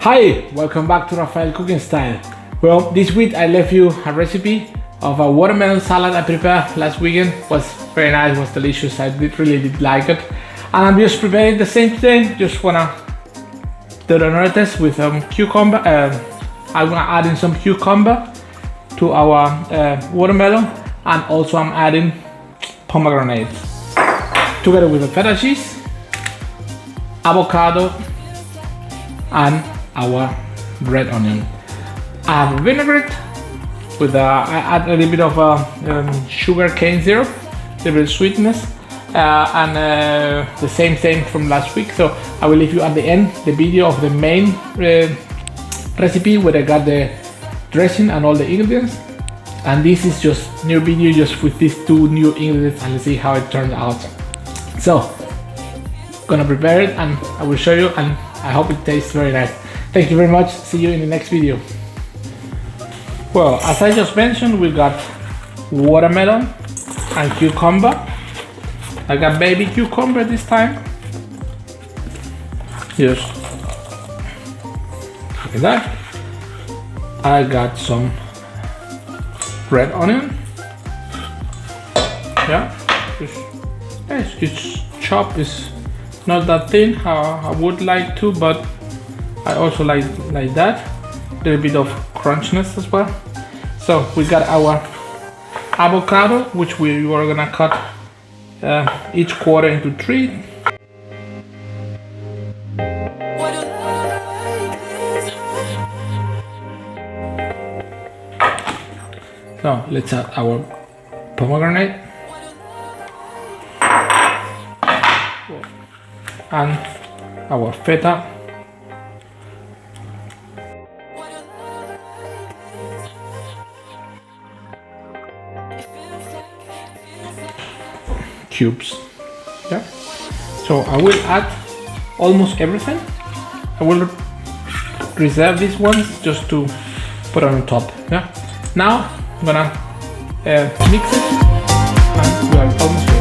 Hi, welcome back to Rafael Cooking Style. Well, this week I left you a recipe of a watermelon salad I prepared last weekend. It was very nice, was delicious. I really did like it. And I'm just preparing the same thing. Just wanna do another test with cucumber. I'm gonna add in some cucumber to our watermelon, and also I'm adding pomegranate together with the feta cheese, avocado, and our red onion. I have vinaigrette with I add a little bit of sugar cane syrup, a little bit of sweetness, and the same thing from last week. So I will leave you at the end the video of the main recipe where I got the dressing and all the ingredients. And this is just new video just with these two new ingredients, and let's see how it turns out. So gonna prepare it and I will show you, and I hope it tastes very nice. Thank you very much. See you in the next video. Well, as I just mentioned, we got watermelon and cucumber. I got baby cucumber this time. Just look at that. I got some red onion. Yeah, it's chopped. It's not that thin how I would like to, but I also like that. A little bit of crunchiness as well. So we got our avocado, which we were gonna cut each quarter into 3. So let's add our pomegranate and our feta. Cubes. Yeah. So I will add almost everything. I will reserve these ones just to put on top. Yeah. Now I'm gonna mix it, and we are almost